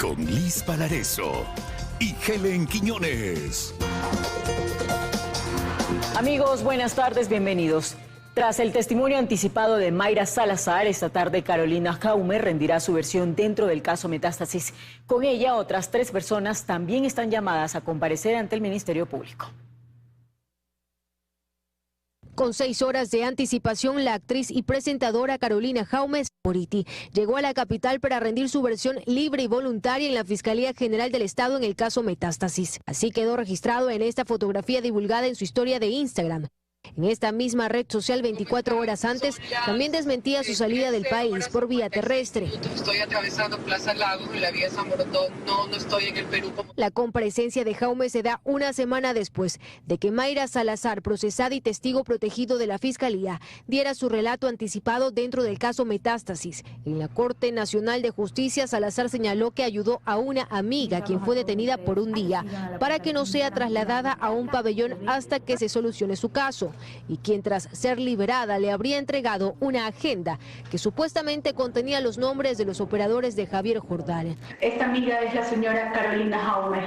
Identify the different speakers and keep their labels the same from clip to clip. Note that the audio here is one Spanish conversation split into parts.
Speaker 1: con Liz Palareso y Helen Quiñones.
Speaker 2: Amigos, buenas tardes, bienvenidos. Tras el testimonio anticipado de Mayra Salazar, esta tarde Carolina Jaume rendirá su versión dentro del caso Metástasis. Con ella, otras 3 personas también están llamadas a comparecer ante el Ministerio Público.
Speaker 3: Con 6 horas de anticipación, la actriz y presentadora Carolina Jaume Saporiti llegó a la capital para rendir su versión libre y voluntaria en la Fiscalía General del Estado en el caso Metástasis. Así quedó registrado en esta fotografía divulgada en su historia de Instagram. En esta misma red social, 24 horas antes, también desmentía su salida del país por vía terrestre.
Speaker 4: Estoy atravesando Plaza Lagos y la vía San Borondón. No estoy en el Perú.
Speaker 3: La comparecencia de Jaume se da una semana después de que Mayra Salazar, procesada y testigo protegido de la Fiscalía, diera su relato anticipado dentro del caso Metástasis. En la Corte Nacional de Justicia, Salazar señaló que ayudó a una amiga, quien fue detenida por un día, para que no sea trasladada a un pabellón hasta que se solucione su caso, y quien tras ser liberada le habría entregado una agenda que supuestamente contenía los nombres de los operadores de Javier Jordán.
Speaker 5: Esta amiga es la señora Carolina Jaume.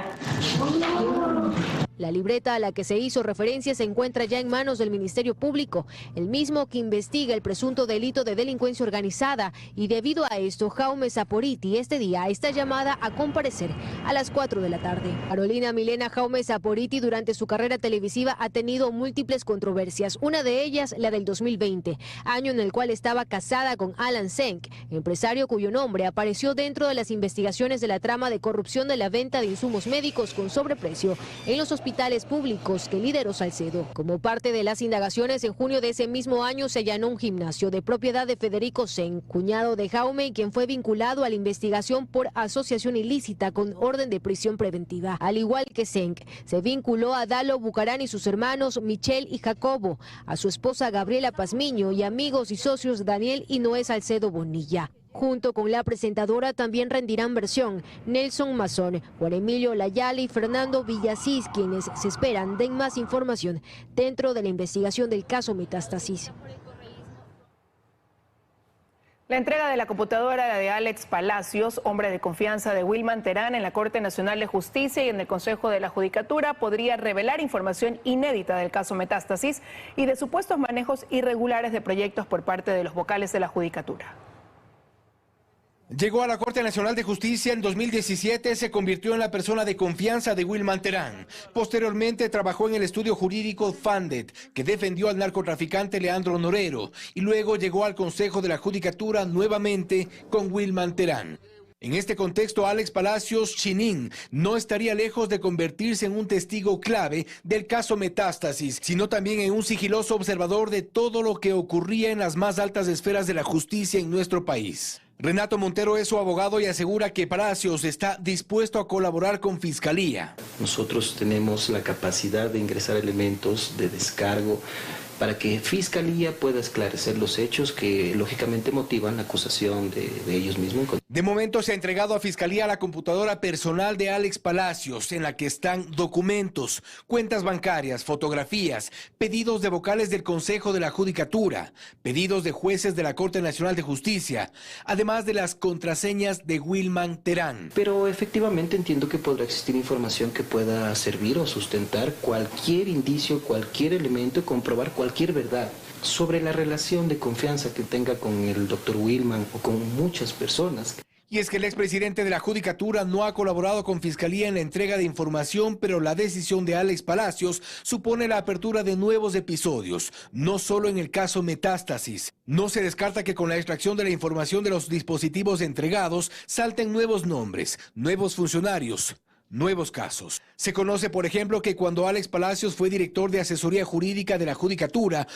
Speaker 3: La libreta a la que se hizo referencia se encuentra ya en manos del Ministerio Público, el mismo que investiga el presunto delito de delincuencia organizada, y debido a esto, Jaume Saporiti este día está llamada a comparecer a las 4 de la tarde. Carolina Milena Jaume Saporiti durante su carrera televisiva ha tenido múltiples controversias, una de ellas la del 2020, año en el cual estaba casada con Alan Senk, empresario cuyo nombre apareció dentro de las investigaciones de la trama de corrupción de la venta de insumos médicos con sobreprecio en los hospitales públicos que lideró Salcedo. Como parte de las indagaciones, en junio de ese mismo año se allanó un gimnasio de propiedad de Federico Senk, cuñado de Jaume, quien fue vinculado a la investigación por asociación ilícita con orden de prisión preventiva. Al igual que Senk, se vinculó a Dalo Bucarán y sus hermanos Michelle y Jacobo, a su esposa Gabriela Pazmiño y amigos y socios Daniel y Noé Salcedo Bonilla. Junto con la presentadora también rendirán versión Nelson Mazón, Juan Emilio Layala y Fernando Villasís, quienes se esperan den más información dentro de la investigación del caso Metástasis.
Speaker 6: La entrega de la computadora de Alex Palacios, hombre de confianza de Wilman Terán, en la Corte Nacional de Justicia y en el Consejo de la Judicatura podría revelar información inédita del caso Metástasis y de supuestos manejos irregulares de proyectos por parte de los vocales de la Judicatura.
Speaker 7: Llegó a la Corte Nacional de Justicia en 2017, se convirtió en la persona de confianza de Wilman Terán. Posteriormente trabajó en el estudio jurídico Fandet, que defendió al narcotraficante Leandro Norero, y luego llegó al Consejo de la Judicatura nuevamente con Wilman Terán. En este contexto, Alex Palacios Chinin no estaría lejos de convertirse en un testigo clave del caso Metástasis, sino también en un sigiloso observador de todo lo que ocurría en las más altas esferas de la justicia en nuestro país. Renato Montero es su abogado y asegura que Palacios está dispuesto a colaborar con Fiscalía.
Speaker 8: Nosotros tenemos la capacidad de ingresar elementos de descargo para que Fiscalía pueda esclarecer los hechos que lógicamente motivan la acusación de ellos mismos.
Speaker 7: De momento se ha entregado a Fiscalía la computadora personal de Alex Palacios, en la que están documentos, cuentas bancarias, fotografías, pedidos de vocales del Consejo de la Judicatura, pedidos de jueces de la Corte Nacional de Justicia, además de las contraseñas de Wilman Terán.
Speaker 8: Pero efectivamente entiendo que podrá existir información que pueda servir o sustentar cualquier indicio, cualquier elemento, comprobar cualquier verdad sobre la relación de confianza que tenga con el doctor Wilman o con muchas personas.
Speaker 7: Y es que el expresidente de la Judicatura no ha colaborado con Fiscalía en la entrega de información, pero la decisión de Alex Palacios supone la apertura de nuevos episodios, no solo en el caso Metástasis. No se descarta que con la extracción de la información de los dispositivos entregados salten nuevos nombres, nuevos funcionarios, nuevos casos. Se conoce, por ejemplo, que cuando Alex Palacios fue director de asesoría jurídica de la Judicatura,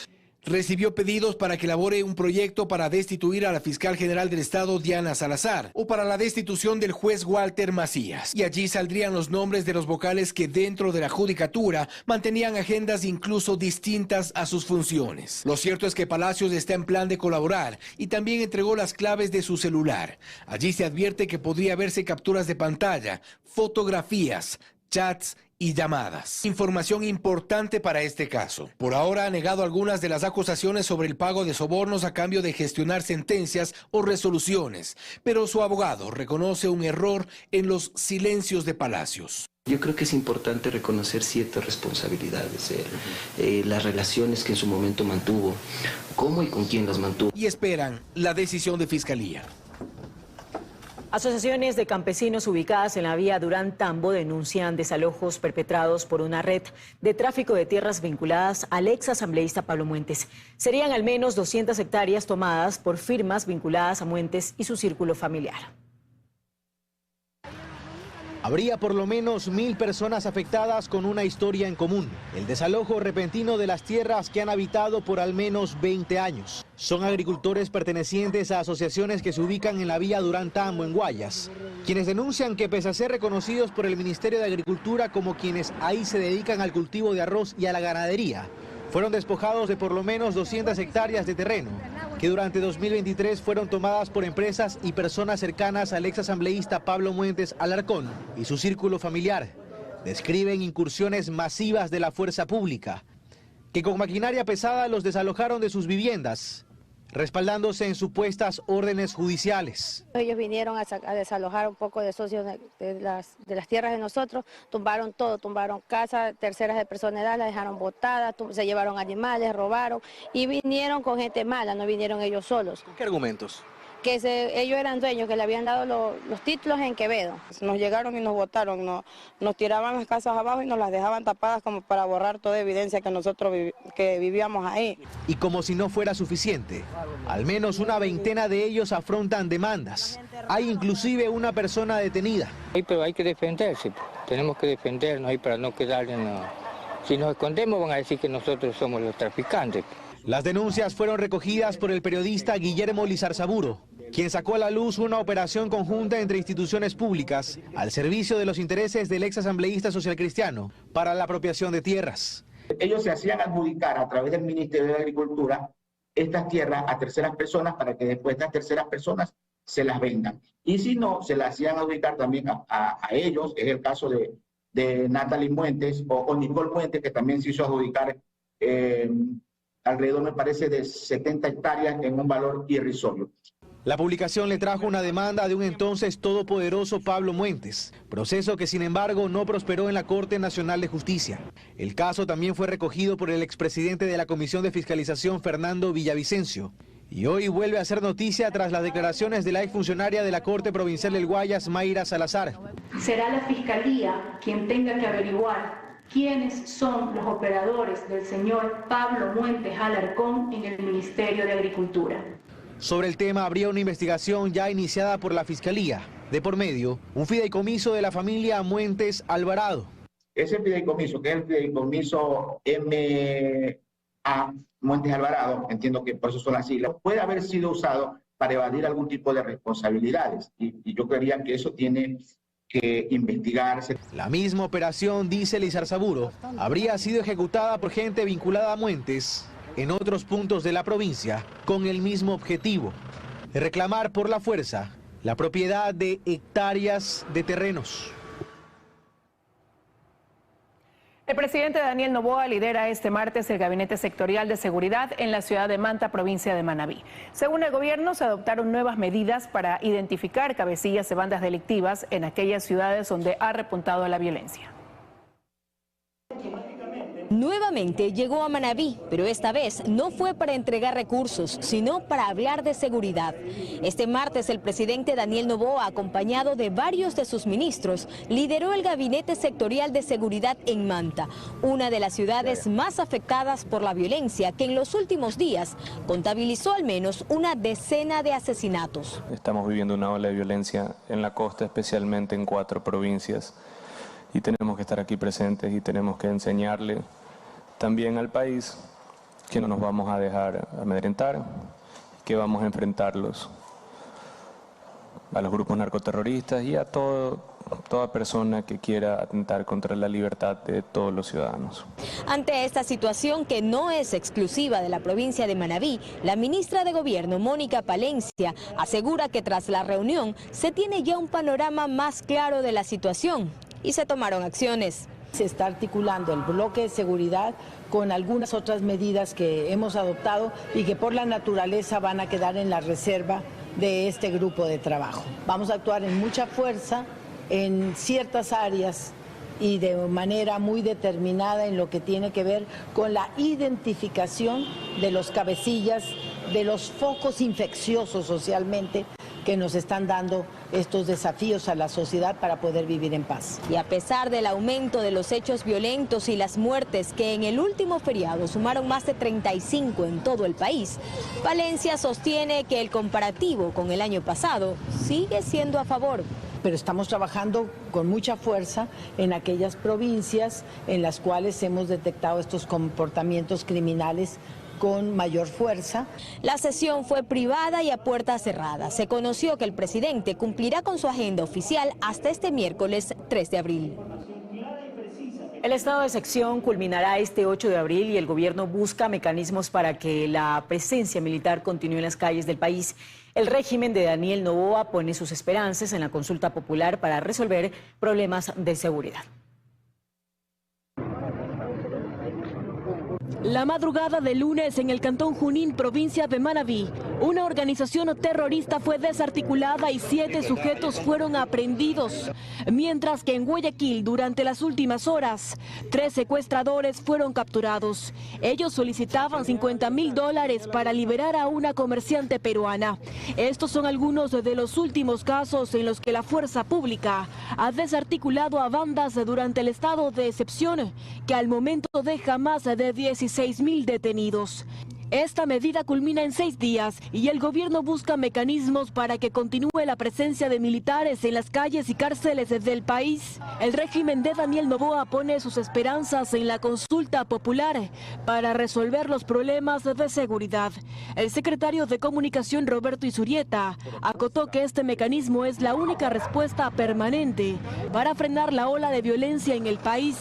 Speaker 7: recibió pedidos para que elabore un proyecto para destituir a la fiscal general del Estado, Diana Salazar, o para la destitución del juez Walter Macías. Y allí saldrían los nombres de los vocales que dentro de la Judicatura mantenían agendas incluso distintas a sus funciones. Lo cierto es que Palacios está en plan de colaborar y también entregó las claves de su celular. Allí se advierte que podría verse capturas de pantalla, fotografías, chats y llamadas. Información importante para este caso. Por ahora ha negado algunas de las acusaciones sobre el pago de sobornos a cambio de gestionar sentencias o resoluciones, pero su abogado reconoce un error en los silencios de Palacios.
Speaker 8: Yo creo que es importante reconocer ciertas responsabilidades, las relaciones que en su momento mantuvo, cómo y con quién las mantuvo.
Speaker 7: Y esperan la decisión de Fiscalía.
Speaker 2: Asociaciones de campesinos ubicadas en la vía Durán-Tambo denuncian desalojos perpetrados por una red de tráfico de tierras vinculadas al ex asambleísta Pablo Muentes. Serían al menos 200 hectáreas tomadas por firmas vinculadas a Muentes y su círculo familiar.
Speaker 9: Habría por lo menos 1000 personas afectadas con una historia en común: el desalojo repentino de las tierras que han habitado por al menos 20 años. Son agricultores pertenecientes a asociaciones que se ubican en la vía Durán-Tambo en Guayas, quienes denuncian que pese a ser reconocidos por el Ministerio de Agricultura como quienes ahí se dedican al cultivo de arroz y a la ganadería, fueron despojados de por lo menos 200 hectáreas de terreno, que durante 2023 fueron tomadas por empresas y personas cercanas al ex asambleísta Pablo Muentes Alarcón y su círculo familiar. Describen incursiones masivas de la fuerza pública, que con maquinaria pesada los desalojaron de sus viviendas, respaldándose en supuestas órdenes judiciales.
Speaker 10: Ellos vinieron a desalojar un poco de socios de las tierras de nosotros, tumbaron todo, tumbaron casas, terceras de persona de edad, las dejaron botadas, se llevaron animales, robaron y vinieron con gente mala, no vinieron ellos solos.
Speaker 9: ¿Con qué argumentos?
Speaker 10: Que ellos eran dueños, que le habían dado los títulos en Quevedo.
Speaker 11: Nos llegaron y nos botaron, nos tiraban las casas abajo y nos las dejaban tapadas como para borrar toda evidencia que nosotros que vivíamos ahí.
Speaker 9: Y como si no fuera suficiente, al menos una veintena de ellos afrontan demandas. Hay inclusive una persona detenida.
Speaker 12: Pero hay que defenderse, tenemos que defendernos ahí para no quedar en... Si nos escondemos van a decir que nosotros somos los traficantes.
Speaker 9: Las denuncias fueron recogidas por el periodista Guillermo Lizarzaburo, quien sacó a la luz una operación conjunta entre instituciones públicas al servicio de los intereses del ex asambleísta socialcristiano para la apropiación de tierras.
Speaker 13: Ellos se hacían adjudicar a través del Ministerio de Agricultura estas tierras a terceras personas para que después estas terceras personas se las vendan. Y si no, se las hacían adjudicar también a ellos. Es el caso de Natalie Muentes o Nicole Muentes, que también se hizo adjudicar alrededor, me parece, de 70 hectáreas en un valor irrisorio.
Speaker 9: La publicación le trajo una demanda de un entonces todopoderoso Pablo Muentes, proceso que sin embargo no prosperó en la Corte Nacional de Justicia. El caso también fue recogido por el expresidente de la Comisión de Fiscalización, Fernando Villavicencio, y hoy vuelve a ser noticia tras las declaraciones de la exfuncionaria de la Corte Provincial del Guayas, Mayra Salazar.
Speaker 5: Será la Fiscalía quien tenga que averiguar quiénes son los operadores del señor Pablo Muentes Alarcón en el Ministerio de Agricultura.
Speaker 9: Sobre el tema habría una investigación ya iniciada por la Fiscalía. De por medio, un fideicomiso de la familia Muentes Alvarado.
Speaker 13: Ese fideicomiso, que es el fideicomiso M.A. Muentes Alvarado, entiendo que por eso son las siglas, puede haber sido usado para evadir algún tipo de responsabilidades. Y yo creería que eso tiene que investigarse.
Speaker 9: La misma operación, dice Lizarzaburo, habría sido ejecutada por gente vinculada a Muentes en otros puntos de la provincia con el mismo objetivo: reclamar por la fuerza la propiedad de hectáreas de terrenos.
Speaker 6: El presidente Daniel Noboa lidera este martes el Gabinete Sectorial de Seguridad en la ciudad de Manta, provincia de Manabí. Según el gobierno, se adoptaron nuevas medidas para identificar cabecillas de bandas delictivas en aquellas ciudades donde ha repuntado la violencia.
Speaker 14: Nuevamente llegó a Manabí, pero esta vez no fue para entregar recursos, sino para hablar de seguridad. Este martes el presidente Daniel Noboa, acompañado de varios de sus ministros, lideró el Gabinete Sectorial de Seguridad en Manta, una de las ciudades más afectadas por la violencia, que en los últimos días contabilizó al menos una decena de asesinatos.
Speaker 15: Estamos viviendo una ola de violencia en la costa, especialmente en 4 provincias, y tenemos que estar aquí presentes y tenemos que enseñarle también al país que no nos vamos a dejar amedrentar, que vamos a enfrentarlos a los grupos narcoterroristas y a toda persona que quiera atentar contra la libertad de todos los ciudadanos.
Speaker 14: Ante esta situación, que no es exclusiva de la provincia de Manabí, la ministra de Gobierno, Mónica Palencia, asegura que tras la reunión se tiene ya un panorama más claro de la situación y se tomaron acciones.
Speaker 16: Se está articulando el bloque de seguridad con algunas otras medidas que hemos adoptado y que por la naturaleza van a quedar en la reserva de este grupo de trabajo. Vamos a actuar en mucha fuerza en ciertas áreas y de manera muy determinada en lo que tiene que ver con la identificación de los cabecillas, de los focos infecciosos socialmente que nos están dando estos desafíos a la sociedad para poder vivir en paz.
Speaker 14: Y a pesar del aumento de los hechos violentos y las muertes que en el último feriado sumaron más de 35 en todo el país, Valencia sostiene que el comparativo con el año pasado sigue siendo a favor.
Speaker 16: Pero estamos trabajando con mucha fuerza en aquellas provincias en las cuales hemos detectado estos comportamientos criminales con mayor fuerza.
Speaker 14: La sesión fue privada y a puerta cerrada. Se conoció que el presidente cumplirá con su agenda oficial hasta este miércoles 3 de abril.
Speaker 2: El estado de excepción culminará este 8 de abril y el gobierno busca mecanismos para que la presencia militar continúe en las calles del país. El régimen de Daniel Noboa pone sus esperanzas en la consulta popular para resolver problemas de seguridad.
Speaker 17: La madrugada de lunes en el cantón Junín, provincia de Manabí, una organización terrorista fue desarticulada y 7 sujetos fueron aprehendidos, mientras que en Guayaquil durante las últimas horas 3 secuestradores fueron capturados. Ellos solicitaban $50.000 para liberar a una comerciante peruana. Estos son algunos de los últimos casos en los que la fuerza pública ha desarticulado a bandas durante el estado de excepción, que al momento deja más de 16.000 detenidos. Esta medida culmina en 6 días y el gobierno busca mecanismos para que continúe la presencia de militares en las calles y cárceles del país. El régimen de Daniel Noboa pone sus esperanzas en la consulta popular para resolver los problemas de seguridad. El secretario de Comunicación, Roberto Isurieta, acotó que este mecanismo es la única respuesta permanente para frenar la ola de violencia en el país.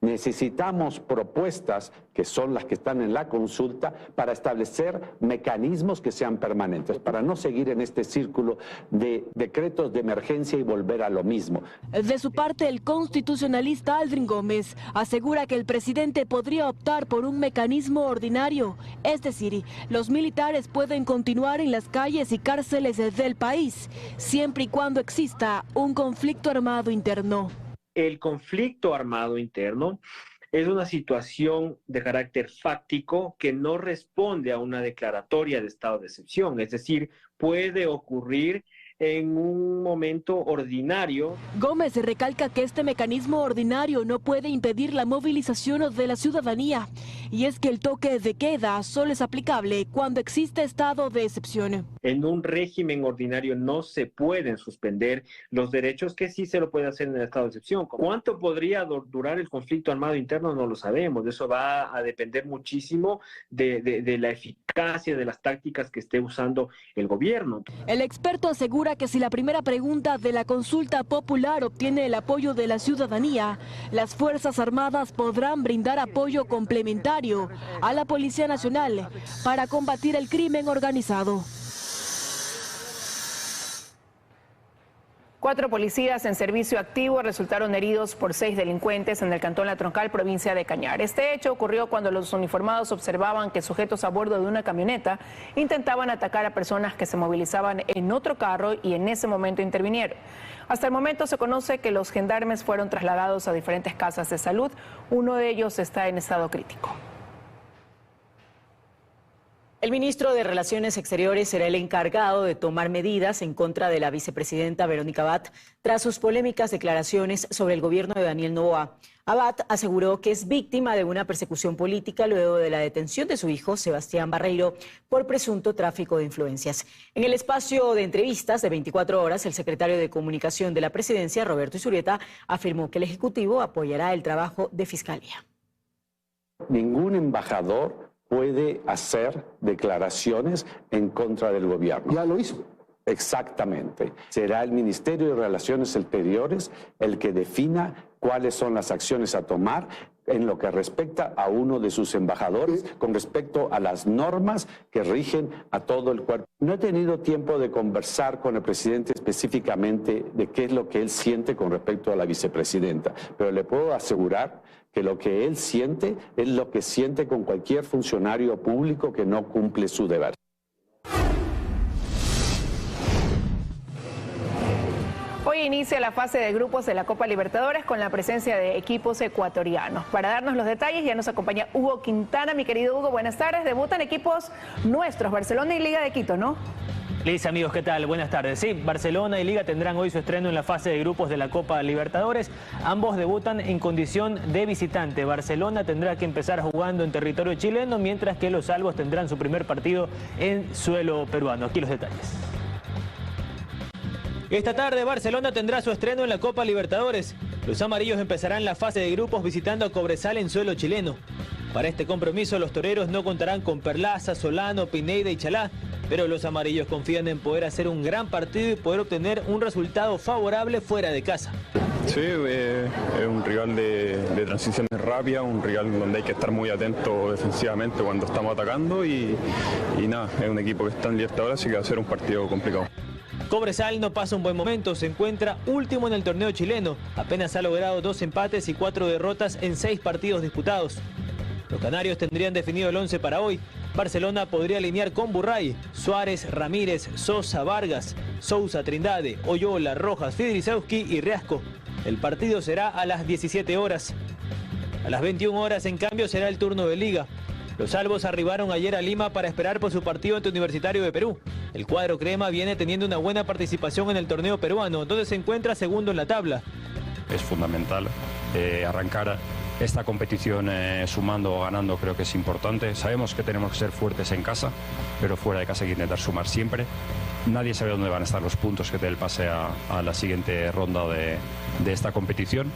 Speaker 18: Necesitamos propuestas, que son las que están en la consulta, para establecer mecanismos que sean permanentes, para no seguir en este círculo de decretos de emergencia y volver a lo mismo.
Speaker 17: De su parte, el constitucionalista Aldrin Gómez asegura que el presidente podría optar por un mecanismo ordinario, es decir, los militares pueden continuar en las calles y cárceles del país, siempre y cuando exista un conflicto armado interno.
Speaker 19: El conflicto armado interno es una situación de carácter fáctico que no responde a una declaratoria de estado de excepción, es decir, puede ocurrir en un momento ordinario.
Speaker 17: Gómez recalca que este mecanismo ordinario no puede impedir la movilización de la ciudadanía, y es que el toque de queda solo es aplicable cuando existe estado de excepción.
Speaker 19: En un régimen ordinario no se pueden suspender los derechos que sí se lo puede hacer en el estado de excepción. ¿Cuánto podría durar el conflicto armado interno? No lo sabemos. Eso va a depender muchísimo de la eficacia de las tácticas que esté usando el gobierno.
Speaker 17: El experto asegura que si la primera pregunta de la consulta popular obtiene el apoyo de la ciudadanía, las Fuerzas Armadas podrán brindar apoyo complementario a la Policía Nacional para combatir el crimen organizado.
Speaker 6: 4 policías en servicio activo resultaron heridos por 6 delincuentes en el cantón La Troncal, provincia de Cañar. Este hecho ocurrió cuando los uniformados observaban que sujetos a bordo de una camioneta intentaban atacar a personas que se movilizaban en otro carro y en ese momento intervinieron. Hasta el momento se conoce que los gendarmes fueron trasladados a diferentes casas de salud. Uno de ellos está en estado crítico.
Speaker 2: El ministro de Relaciones Exteriores será el encargado de tomar medidas en contra de la vicepresidenta Verónica Abad tras sus polémicas declaraciones sobre el gobierno de Daniel Noboa. Abad aseguró que es víctima de una persecución política luego de la detención de su hijo, Sebastián Barreiro, por presunto tráfico de influencias. En el espacio de entrevistas de 24 horas, el secretario de Comunicación de la Presidencia, Roberto Isurieta, afirmó que el Ejecutivo apoyará el trabajo de Fiscalía.
Speaker 18: Ningún embajador puede hacer declaraciones en contra del gobierno.
Speaker 20: Ya lo hizo.
Speaker 18: Exactamente. Será el Ministerio de Relaciones Exteriores el que defina cuáles son las acciones a tomar en lo que respecta a uno de sus embajadores con respecto a las normas que rigen a todo el cuerpo. No he tenido tiempo de conversar con el presidente específicamente de qué es lo que él siente con respecto a la vicepresidenta, pero le puedo asegurar que lo que él siente es lo que siente con cualquier funcionario público que no cumple su deber.
Speaker 6: Hoy inicia la fase de grupos de la Copa Libertadores con la presencia de equipos ecuatorianos. Para darnos los detalles ya nos acompaña Hugo Quintana. Mi querido Hugo, buenas tardes. Debutan equipos nuestros, Barcelona y Liga de Quito, ¿no?
Speaker 20: Liz, amigos, ¿qué tal? Buenas tardes. Sí, Barcelona y Liga tendrán hoy su estreno en la fase de grupos de la Copa Libertadores. Ambos debutan en condición de visitante. Barcelona tendrá que empezar jugando en territorio chileno, mientras que los albos tendrán su primer partido en suelo peruano. Aquí los detalles. Esta tarde Barcelona tendrá su estreno en la Copa Libertadores. Los amarillos empezarán la fase de grupos visitando a Cobresal en suelo chileno. Para este compromiso los toreros no contarán con Perlaza, Solano, Pineda y Chalá, pero los amarillos confían en poder hacer un gran partido y poder obtener un resultado favorable fuera de casa.
Speaker 21: Sí, es un rival de transiciones rápidas, un rival donde hay que estar muy atento defensivamente cuando estamos atacando y nada, es un equipo que está en Libertadores, así que va a ser un partido complicado.
Speaker 20: Cobresal no pasa un buen momento, se encuentra último en el torneo chileno. Apenas ha logrado 2 empates y 4 derrotas en 6 partidos disputados. Los canarios tendrían definido el 11 para hoy. Barcelona podría alinear con Burray, Suárez, Ramírez, Sosa, Vargas, Sousa, Trindade, Oyola, Rojas, Fidrisewski y Riasco. El partido será a las 17 horas. A las 21 horas, en cambio, será el turno de Liga. Los albos arribaron ayer a Lima para esperar por su partido ante Universitario de Perú. El cuadro crema viene teniendo una buena participación en el torneo peruano, donde se encuentra segundo en la tabla.
Speaker 22: Es fundamental arrancar esta competición sumando o ganando, creo que es importante. Sabemos que tenemos que ser fuertes en casa, pero fuera de casa hay que intentar sumar siempre. Nadie sabe dónde van a estar los puntos que te el pase a la siguiente ronda de esta competición.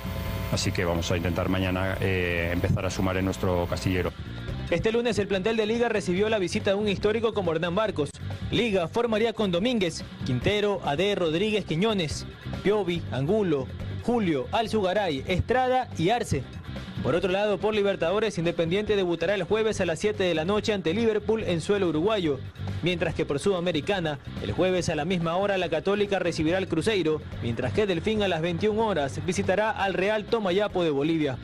Speaker 22: Así que vamos a intentar mañana empezar a sumar en nuestro castillero.
Speaker 20: Este lunes el plantel de Liga recibió la visita de un histórico como Hernán Barcos. Liga formaría con Domínguez, Quintero, Ade, Rodríguez, Quiñones, Piovi, Angulo, Julio, Alzugaray, Estrada y Arce. Por otro lado, por Libertadores, Independiente debutará el jueves a las 7 de la noche ante Liverpool en suelo uruguayo. Mientras que por Sudamericana, el jueves a la misma hora la Católica recibirá al Cruzeiro, mientras que Delfín a las 21 horas visitará al Real Tomayapo de Bolivia.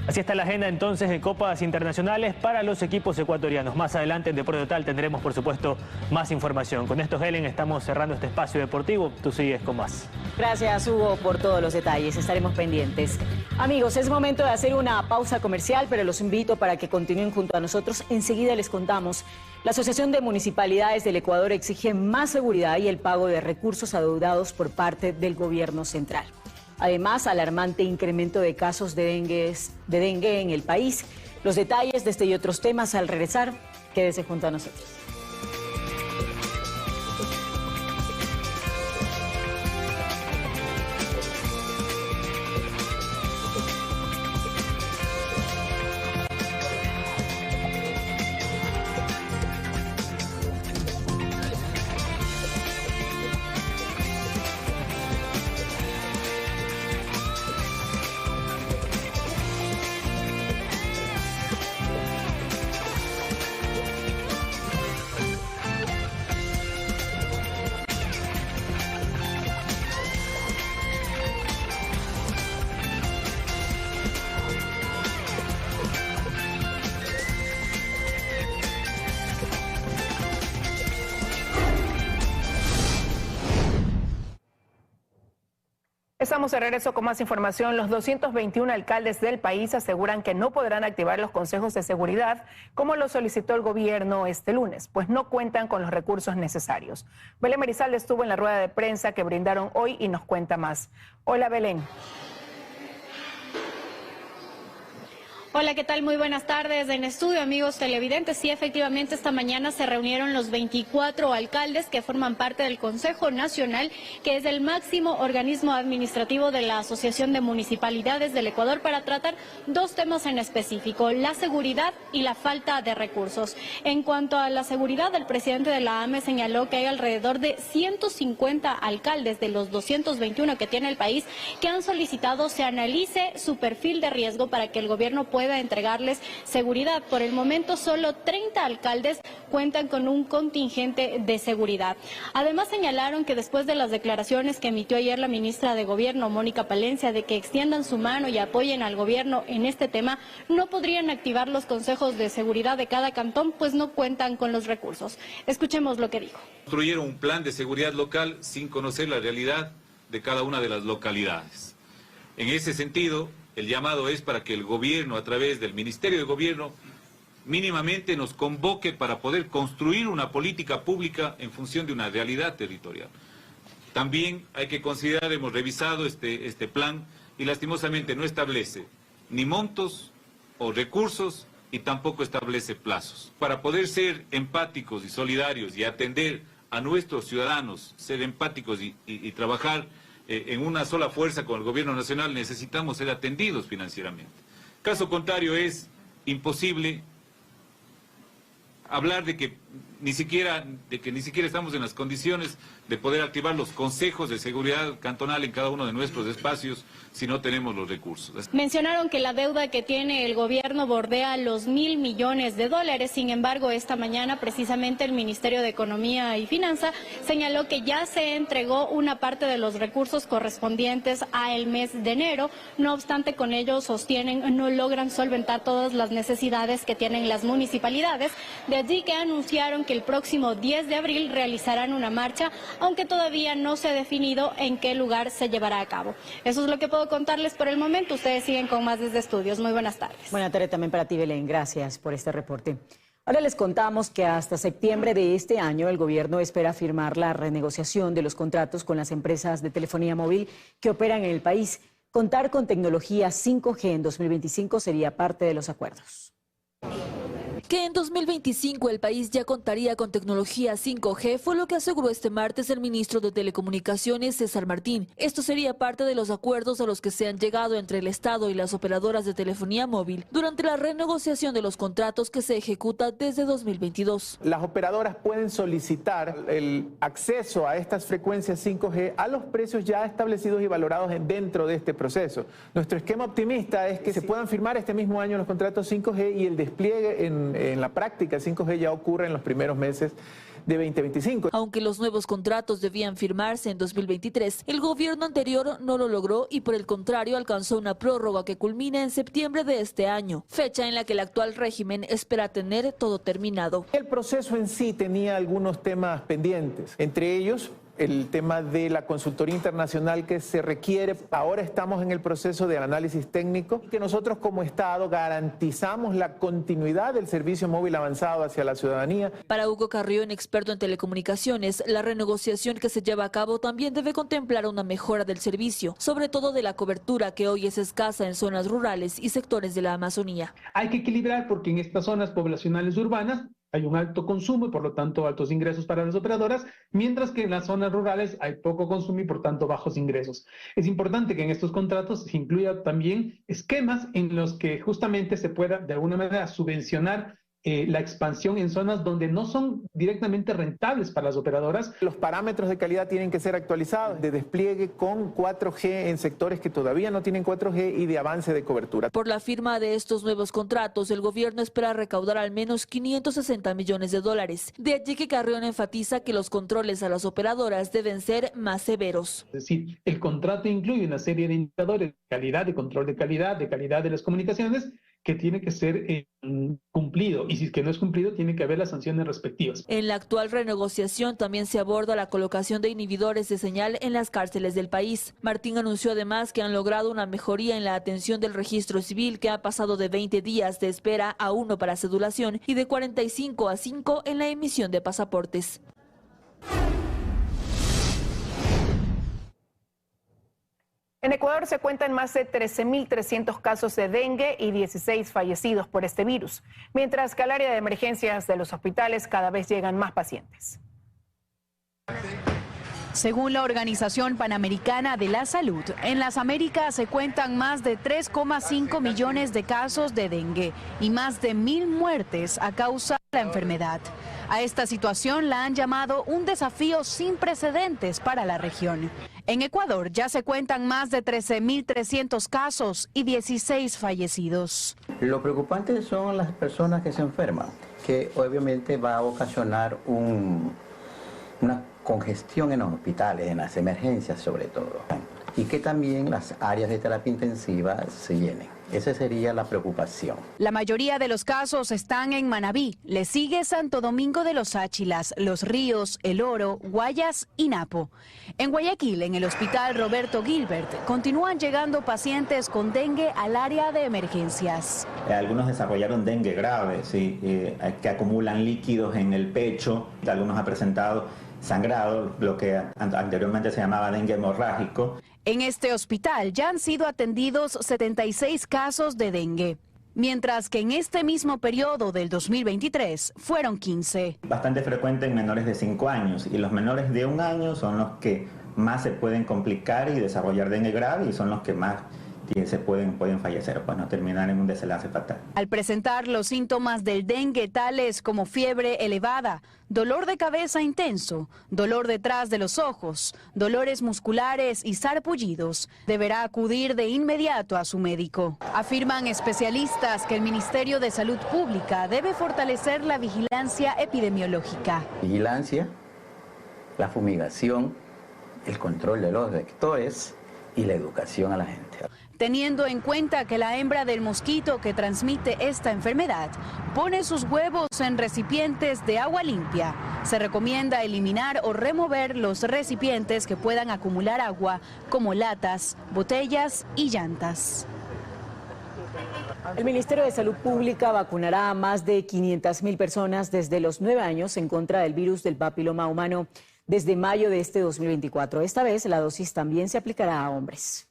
Speaker 20: Así está la agenda entonces de copas internacionales para los equipos ecuatorianos. Más adelante en Deporte Total tendremos, por supuesto, más información. Con esto, Helen, estamos cerrando este espacio deportivo. Tú sigues con más.
Speaker 2: Gracias, Hugo, por todos los detalles. Estaremos pendientes. Amigos, es momento de hacer una pausa comercial, pero los invito para que continúen junto a nosotros. Enseguida les contamos. La Asociación de Municipalidades del Ecuador exige más seguridad y el pago de recursos adeudados por parte del gobierno central. Además, alarmante incremento de casos de dengue en el país. Los detalles de este y otros temas al regresar. Quédese junto a nosotros.
Speaker 6: Estamos de regreso con más información. Los 221 alcaldes del país aseguran que no podrán activar los consejos de seguridad como lo solicitó el gobierno este lunes, pues no cuentan con los recursos necesarios. Belén Marizalde estuvo en la rueda de prensa que brindaron hoy y nos cuenta más. Hola, Belén.
Speaker 1: Hola, ¿qué tal? Muy buenas tardes en estudio, amigos televidentes. Sí, efectivamente, esta mañana se reunieron los 24 alcaldes que forman parte del Consejo Nacional, que es el máximo organismo administrativo de la Asociación de Municipalidades del Ecuador, para tratar dos temas en específico: la seguridad y la falta de recursos. En cuanto a la seguridad, el presidente de la AME señaló que hay alrededor de 150 alcaldes de los 221 que tiene el país que han solicitado se analice su perfil de riesgo para que el gobierno pueda entregarles seguridad. Por el momento, solo 30 alcaldes cuentan con un contingente de seguridad. Además, señalaron que después de las declaraciones que emitió ayer la ministra de Gobierno, Mónica Palencia, de que extiendan su mano y apoyen al gobierno en este tema, no podrían activar los consejos de seguridad de cada cantón, pues no cuentan con los recursos. Escuchemos lo que dijo.
Speaker 4: Construyeron un plan de seguridad local sin conocer la realidad de cada una de las localidades. En ese sentido, el llamado es para que el gobierno, a través del Ministerio de Gobierno, mínimamente nos convoque para poder construir una política pública en función de una realidad territorial. También hay que considerar, hemos revisado este plan y lastimosamente no establece ni montos o recursos y tampoco establece plazos. Para poder ser empáticos y solidarios y atender a nuestros ciudadanos, ser empáticos y trabajar en una sola fuerza con el gobierno nacional, necesitamos ser atendidos financieramente. Caso contrario, es imposible hablar de que ni siquiera estamos en las condiciones de poder activar los consejos de seguridad cantonal en cada uno de nuestros espacios si no tenemos los recursos.
Speaker 1: Mencionaron que la deuda que tiene el gobierno bordea los $1.000 millones. Sin embargo, esta mañana precisamente el Ministerio de Economía y Finanza señaló que ya se entregó una parte de los recursos correspondientes al mes de enero. No obstante, con ello sostienen no logran solventar todas las necesidades que tienen las municipalidades. De allí que anunciaron que el próximo 10 de abril realizarán una marcha, aunque todavía no se ha definido en qué lugar se llevará a cabo. Eso es lo que puedo contarles por el momento. Ustedes siguen con más desde estudios. Muy buenas tardes.
Speaker 2: Buenas tardes también para ti, Belén. Gracias por este reporte. Ahora les contamos que hasta septiembre de este año el gobierno espera firmar la renegociación de los contratos con las empresas de telefonía móvil que operan en el país. Contar con tecnología 5G en 2025 sería parte de los acuerdos.
Speaker 23: Que en 2025 el país ya contaría con tecnología 5G fue lo que aseguró este martes el ministro de Telecomunicaciones, César Martín. Esto sería parte de los acuerdos a los que se han llegado entre el Estado y las operadoras de telefonía móvil durante la renegociación de los contratos que se ejecuta desde 2022.
Speaker 24: Las operadoras pueden solicitar el acceso a estas frecuencias 5G a los precios ya establecidos y valorados dentro de este proceso. Nuestro esquema optimista es que se puedan firmar este mismo año los contratos 5G y el despliegue en la práctica 5G ya ocurre en los primeros meses de 2025.
Speaker 23: Aunque los nuevos contratos debían firmarse en 2023, el gobierno anterior no lo logró y por el contrario alcanzó una prórroga que culmina en septiembre de este año, fecha en la que el actual régimen espera tener todo terminado.
Speaker 24: El proceso en sí tenía algunos temas pendientes, entre ellos el tema de la consultoría internacional que se requiere. Ahora estamos en el proceso de análisis técnico, que nosotros como Estado garantizamos la continuidad del servicio móvil avanzado hacia la ciudadanía.
Speaker 23: Para Hugo Carrión, experto en telecomunicaciones, la renegociación que se lleva a cabo también debe contemplar una mejora del servicio, sobre todo de la cobertura que hoy es escasa en zonas rurales y sectores de la Amazonía.
Speaker 25: Hay que equilibrar porque en estas zonas poblacionales urbanas hay un alto consumo y por lo tanto altos ingresos para las operadoras, mientras que en las zonas rurales hay poco consumo y por tanto bajos ingresos. Es importante que en estos contratos se incluya también esquemas en los que justamente se pueda de alguna manera subvencionar la expansión en zonas donde no son directamente rentables para las operadoras.
Speaker 24: Los parámetros de calidad tienen que ser actualizados, de despliegue con 4G en sectores que todavía no tienen 4G y de avance de cobertura.
Speaker 23: Por la firma de estos nuevos contratos, el gobierno espera recaudar al menos $560 millones. De allí que Carrión enfatiza que los controles a las operadoras deben ser más severos.
Speaker 25: Es decir, el contrato incluye una serie de indicadores de calidad, de control de calidad de las comunicaciones, que tiene que ser cumplido, y si es que no es cumplido tiene que haber las sanciones respectivas.
Speaker 23: En la actual renegociación también se aborda la colocación de inhibidores de señal en las cárceles del país. Martín anunció además que han logrado una mejoría en la atención del registro civil, que ha pasado de 20 días de espera a 1 para cedulación y de 45 a 5 en la emisión de pasaportes.
Speaker 6: En Ecuador se cuentan más de 13.300 casos de dengue y 16 fallecidos por este virus, mientras que al área de emergencias de los hospitales cada vez llegan más pacientes.
Speaker 3: Según la Organización Panamericana de la Salud, en las Américas se cuentan más de 3,5 millones de casos de dengue y más de 1.000 muertes a causa de la enfermedad. A esta situación la han llamado un desafío sin precedentes para la región. En Ecuador ya se cuentan más de 13.300 casos y 16 fallecidos.
Speaker 7: Lo preocupante son las personas que se enferman, que obviamente va a ocasionar una congestión en los hospitales, en las emergencias sobre todo, y que también las áreas de terapia intensiva se llenen. Esa sería la preocupación.
Speaker 3: La mayoría de los casos están en Manabí, le sigue Santo Domingo de los Áchilas, Los Ríos, El Oro, Guayas y Napo. En Guayaquil, en el Hospital Roberto Gilbert, continúan llegando pacientes con dengue al área de emergencias.
Speaker 8: Algunos desarrollaron dengue grave, ¿sí? Que acumulan líquidos en el pecho, algunos han presentado sangrado, lo que anteriormente se llamaba dengue hemorrágico.
Speaker 3: En este hospital ya han sido atendidos 76 casos de dengue, mientras que en este mismo periodo del 2023 fueron 15.
Speaker 8: Bastante frecuente en menores de 5 años, y los menores de 1 año son los que más se pueden complicar y desarrollar dengue grave, y son los que más se pueden fallecer, pues no terminar en un desenlace fatal.
Speaker 3: Al presentar los síntomas del dengue, tales como fiebre elevada, dolor de cabeza intenso, dolor detrás de los ojos, dolores musculares y sarpullidos, deberá acudir de inmediato a su médico. Afirman especialistas que el Ministerio de Salud Pública debe fortalecer la vigilancia epidemiológica.
Speaker 7: Vigilancia, la fumigación, el control de los vectores y la educación a la gente.
Speaker 3: Teniendo en cuenta que la hembra del mosquito que transmite esta enfermedad pone sus huevos en recipientes de agua limpia, se recomienda eliminar o remover los recipientes que puedan acumular agua, como latas, botellas y llantas.
Speaker 2: El Ministerio de Salud Pública vacunará a más de 500.000 personas desde los 9 años en contra del virus del papiloma humano desde mayo de este 2024. Esta vez la dosis también se aplicará a hombres.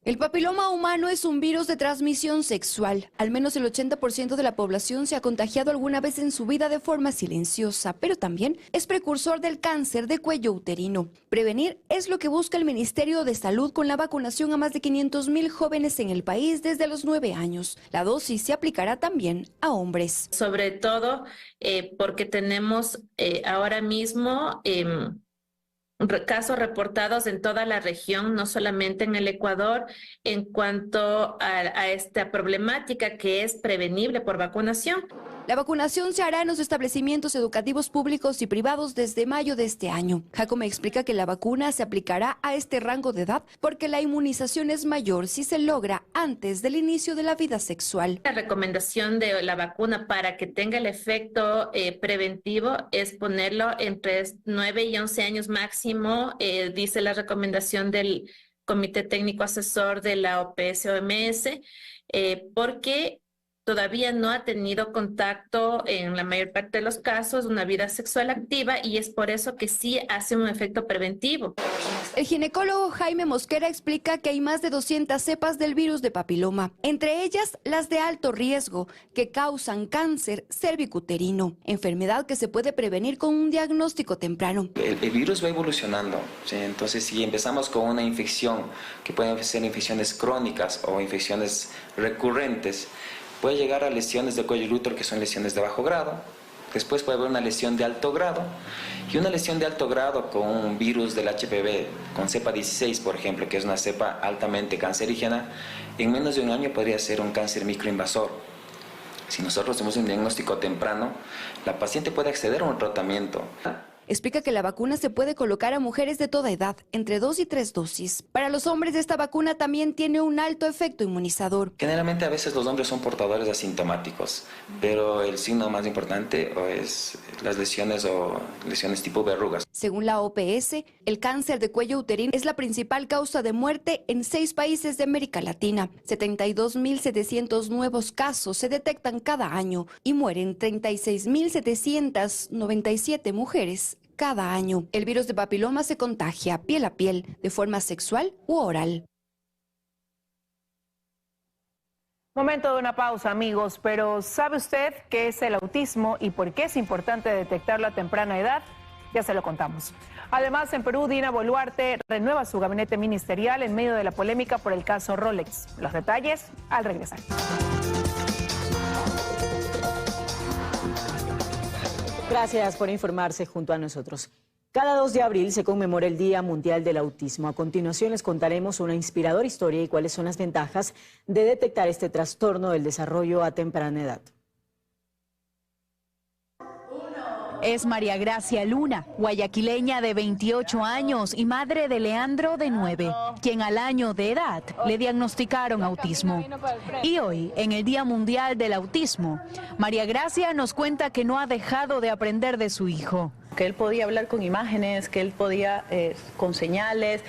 Speaker 10: El papiloma humano es un virus de transmisión sexual. Al menos el 80% de la población se ha contagiado alguna vez en su vida de forma silenciosa, pero también es precursor del cáncer de cuello uterino. Prevenir es lo que busca el Ministerio de Salud con la vacunación a más de 500.000 jóvenes en el país desde los 9 años. La dosis se aplicará también a hombres.
Speaker 11: Sobre todo porque tenemos ahora mismo casos reportados en toda la región, no solamente en el Ecuador, en cuanto a esta problemática que es prevenible por vacunación.
Speaker 10: La vacunación se hará en los establecimientos educativos públicos y privados desde mayo de este año. Jacome explica que la vacuna se aplicará a este rango de edad porque la inmunización es mayor si se logra antes del inicio de la vida sexual.
Speaker 11: La recomendación de la vacuna para que tenga el efecto preventivo es ponerlo entre 9 y 11 años máximo, dice la recomendación del Comité Técnico Asesor de la OPS-OMS, porque todavía no ha tenido contacto en la mayor parte de los casos, una vida sexual activa, y es por eso que sí hace un efecto preventivo.
Speaker 10: El ginecólogo Jaime Mosquera explica que hay más de 200 cepas del virus de papiloma, entre ellas las de alto riesgo, que causan cáncer cervicuterino, enfermedad que se puede prevenir con un diagnóstico temprano.
Speaker 26: El virus va evolucionando, ¿sí? Entonces si empezamos con una infección, que pueden ser infecciones crónicas o infecciones recurrentes, puede llegar a lesiones del cuello útero, que son lesiones de bajo grado. Después puede haber una lesión de alto grado, y una lesión de alto grado con un virus del HPV, con cepa 16, por ejemplo, que es una cepa altamente cancerígena, en menos de un año podría ser un cáncer microinvasor. Si nosotros hacemos un diagnóstico temprano, la paciente puede acceder a un tratamiento.
Speaker 10: Explica que la vacuna se puede colocar a mujeres de toda edad, entre 2 y 3 dosis. Para los hombres, esta vacuna también tiene un alto efecto inmunizador.
Speaker 26: Generalmente a veces los hombres son portadores asintomáticos, pero el signo más importante es las lesiones o lesiones tipo verrugas.
Speaker 10: Según la OPS, el cáncer de cuello uterino es la principal causa de muerte en 6 países de América Latina. 72.700 nuevos casos se detectan cada año y mueren 36.797 mujeres cada año. El virus de papiloma se contagia piel a piel, de forma sexual u oral.
Speaker 6: Momento de una pausa, amigos, pero ¿sabe usted qué es el autismo y por qué es importante detectarlo a temprana edad? Ya se lo contamos. Además, en Perú, Dina Boluarte renueva su gabinete ministerial en medio de la polémica por el caso Rolex. Los detalles al regresar.
Speaker 2: Gracias por informarse junto a nosotros. Cada 2 de abril se conmemora el Día Mundial del Autismo. A continuación les contaremos una inspiradora historia y cuáles son las ventajas de detectar este trastorno del desarrollo a temprana edad.
Speaker 3: Es María Gracia Luna, guayaquileña de 28 años y madre de Leandro de 9, quien al año de edad le diagnosticaron autismo. Y hoy, en el Día Mundial del Autismo, María Gracia nos cuenta que no ha dejado de aprender de su hijo.
Speaker 5: Que él podía hablar con imágenes, que él podía con señales.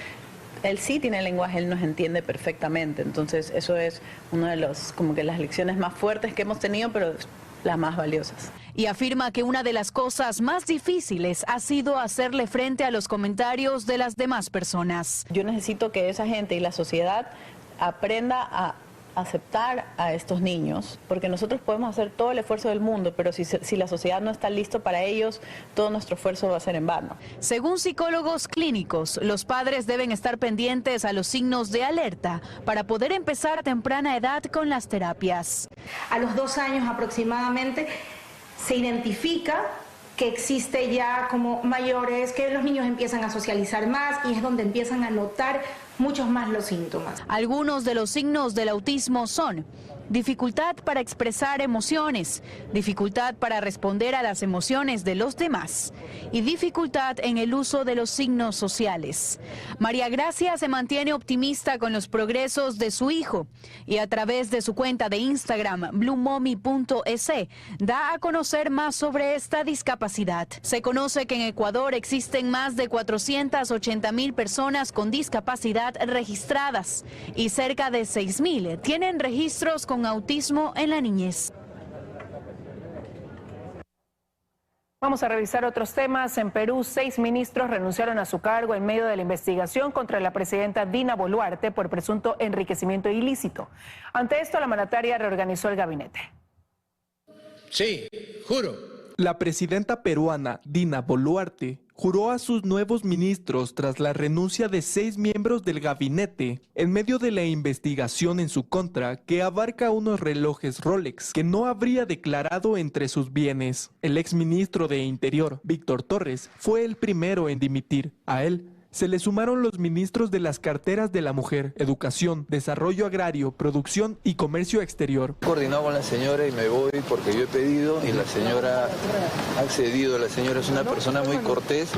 Speaker 5: Él sí tiene lenguaje, él nos entiende perfectamente. Entonces eso es una de como que las lecciones más fuertes que hemos tenido, pero las más valiosas.
Speaker 3: Y afirma que una de las cosas más difíciles ha sido hacerle frente a los comentarios de las demás personas.
Speaker 5: Yo necesito que esa gente y la sociedad aprenda a aceptar a estos niños, porque nosotros podemos hacer todo el esfuerzo del mundo, pero si la sociedad no está lista para ellos, todo nuestro esfuerzo va a ser en vano.
Speaker 3: Según psicólogos clínicos, los padres deben estar pendientes a los signos de alerta para poder empezar a temprana edad con las terapias.
Speaker 9: A los 2 años aproximadamente se identifica que existe ya como mayores, que los niños empiezan a socializar más y es donde empiezan a notar muchos más los síntomas.
Speaker 3: Algunos de los signos del autismo son dificultad para expresar emociones, dificultad para responder a las emociones de los demás y dificultad en el uso de los signos sociales. María Gracia se mantiene optimista con los progresos de su hijo y a través de su cuenta de Instagram, bluemommy.es, da a conocer más sobre esta discapacidad. Se conoce que en Ecuador existen más de 480,000 personas con discapacidad registradas y cerca de 6,000 tienen registros con autismo en la niñez.
Speaker 6: Vamos a revisar otros temas. En Perú, 6 ministros renunciaron a su cargo en medio de la investigación contra la presidenta Dina Boluarte por presunto enriquecimiento ilícito. Ante esto, la mandataria reorganizó el gabinete.
Speaker 12: Sí, juro.
Speaker 24: La presidenta peruana Dina Boluarte juró a sus nuevos ministros tras la renuncia de 6 miembros del gabinete en medio de la investigación en su contra que abarca unos relojes Rolex que no habría declarado entre sus bienes. El exministro de Interior, Víctor Torres, fue el primero en dimitir. A él se le sumaron los ministros de las carteras de la Mujer, Educación, Desarrollo Agrario, Producción y Comercio Exterior.
Speaker 12: Coordinado con la señora y me voy porque yo he pedido y la señora ha accedido. La señora es una persona muy cortés,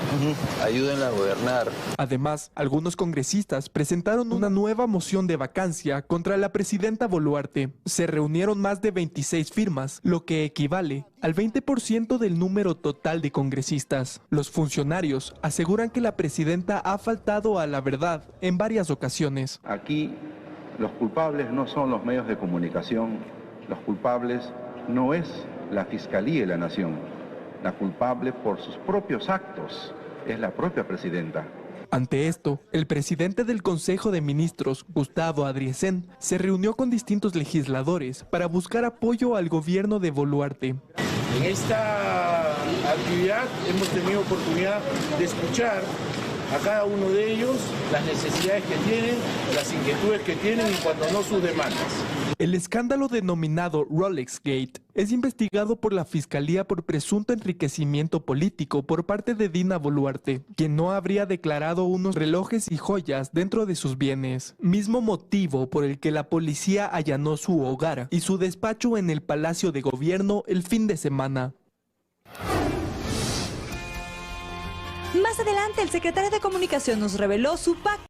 Speaker 12: ayúdenla a gobernar.
Speaker 24: Además, algunos congresistas presentaron una nueva moción de vacancia contra la presidenta Boluarte. Se reunieron más de 26 firmas, lo que equivale al 20% del número total de congresistas. Los funcionarios aseguran que la presidenta ha faltado a la verdad en varias ocasiones.
Speaker 13: Aquí los culpables no son los medios de comunicación, los culpables no es la Fiscalía y la Nación, la culpable por sus propios actos es la propia presidenta.
Speaker 24: Ante esto, el presidente del Consejo de Ministros, Gustavo Adriesén, se reunió con distintos legisladores para buscar apoyo al gobierno de Boluarte.
Speaker 12: En esta actividad hemos tenido oportunidad de escuchar a cada uno de ellos las necesidades que tienen, las inquietudes que tienen y cuando no sus demandas.
Speaker 24: El escándalo denominado Rolex Gate es investigado por la Fiscalía por presunto enriquecimiento político por parte de Dina Boluarte, quien no habría declarado unos relojes y joyas dentro de sus bienes, mismo motivo por el que la policía allanó su hogar y su despacho en el Palacio de Gobierno el fin de semana.
Speaker 15: Más adelante, el secretario de Comunicación nos reveló su pacto